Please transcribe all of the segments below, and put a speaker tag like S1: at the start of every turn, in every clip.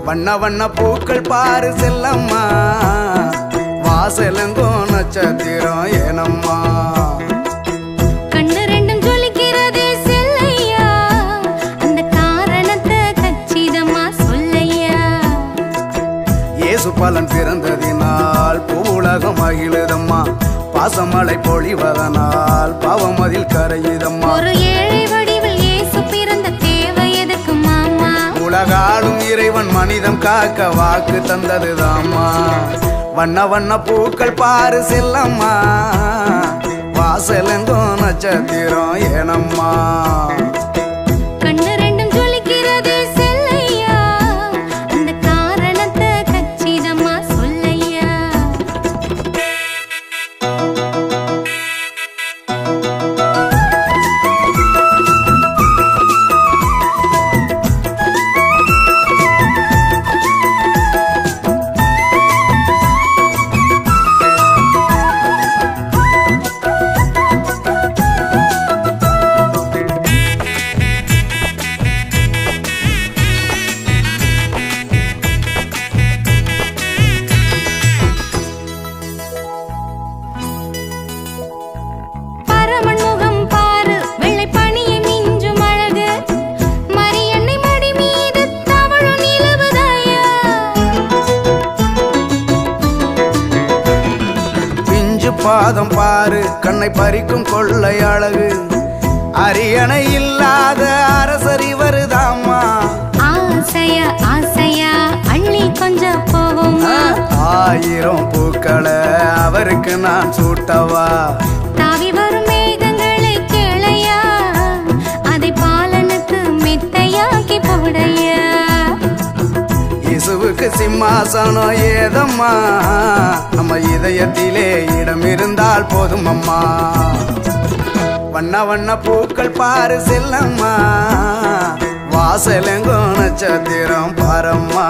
S1: வண்ண வண்ண பூக்கள் பாரு செல்லம்மா, வாசலங்கோ நட்சத்திரம் ஏனம்மா.
S2: கண்ணு ரெண்டும் ஜொலிக்கிறதே செல்லையா, அந்த காரணத்தை கச்சிதமா சொல்லையா.
S1: இயேசு பலன் பிறந்ததினால் பூவுலகம் மகிழுதம்மா, பாசமழை பொழிவதனால் பாவம் அதில் கரையுதம்மா.
S2: ஒரு ஏழை வடிவில் இயேசு பிறந்த தேவை எதுக்கு மாமா?
S1: உலகாளும் இறைவன் மனிதம் காக்க வாக்கு தந்ததுதாம்மா. வண்ண வண்ண பூக்கள் பாரு செல்லம்மா, வாசலெங்கோ நட்சத்திரம் ஏனம்மா.
S2: கண்ணு ரெண்டும் ஜொலிக்கிறதே செல்லையா, அந்த காரணத்தை கச்சிதமா சொல்லையா.
S1: பாதம் பாரு கண்ணை பறிக்கும் கொள்ளை அழகு, அரியணை இல்லாத அரசரி வருதாம்மா.
S2: ஆசையா ஆசையா அள்ளி கொஞ்சம் போவோமா,
S1: ஆயிரம் பூக்களை அவருக்கு நான் சூட்டவா.
S2: தாவி வரும் மேகங்களை கேளையா, அதை பாலனுக்கு மெத்தையாக்கி போடையா.
S1: இயேசுவுக்கு சிம்மாசனம் ஏதம்மா, நம்ம இதயத்திலே இடம் இருந்தால் போதும் அம்மா. வண்ண வண்ண பூக்கள் பாரு செல்லம்மா, வாசலெங்கோ நட்சத்திரம் பாரம்மா.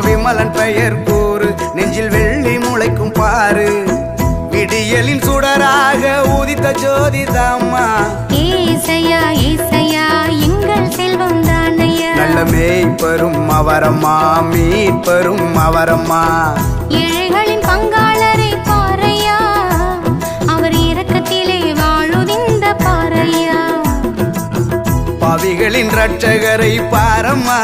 S1: விமலன் பெயர் கூறு, நெஞ்சில் வெள்ளி முளைக்கும் பாரு, விடியலின் சுடராக உதித்த ஜோதி தாம்மா.
S2: ஏசையா ஏசையா எங்கள் செல்வம் தானையா,
S1: நல்ல மேய்ப்பெரும் அவரம்மா, மீட்பெரும் அவரம்மா.
S2: ஏழைகளின் பங்காளரை பாரையா, அவர் இரக்கத்திலே வாழுதிந்த பாரையா.
S1: பாவிகளின் இரட்சகரை பாரம்மா,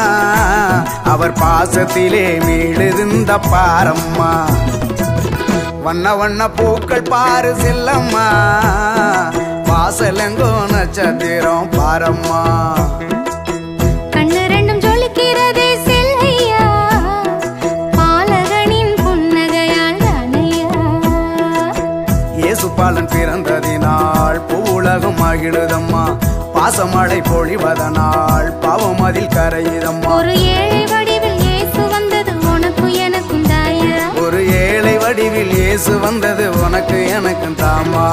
S1: அவர் பாசத்திலே மீளுதிந்த பாரம்மா. வண்ண வண்ண பூக்கள் பாரு செல்லம்மா, வாசலெங்கோ நட்சத்திரம் பாரம்மா.
S2: கண்ணு ரெண்டும் ஜொலிக்கிறதே செல்லையா, பாலகனின் புன்னகையால் தானையா.
S1: இயேசு பாலன் பிறந்ததினால் பூவுலகம் மகிழுதம்மா, பாசமழை பொழிவதனால் பாவம் அதில் கரையுதம்மா.
S2: ஒரு ஏழை வடிவில் இயேசு வந்தது உனக்கு எனக்கும் தாயா,
S1: ஒரு ஏழை வடிவில் இயேசு வந்தது உனக்கு எனக்கும் தாமா.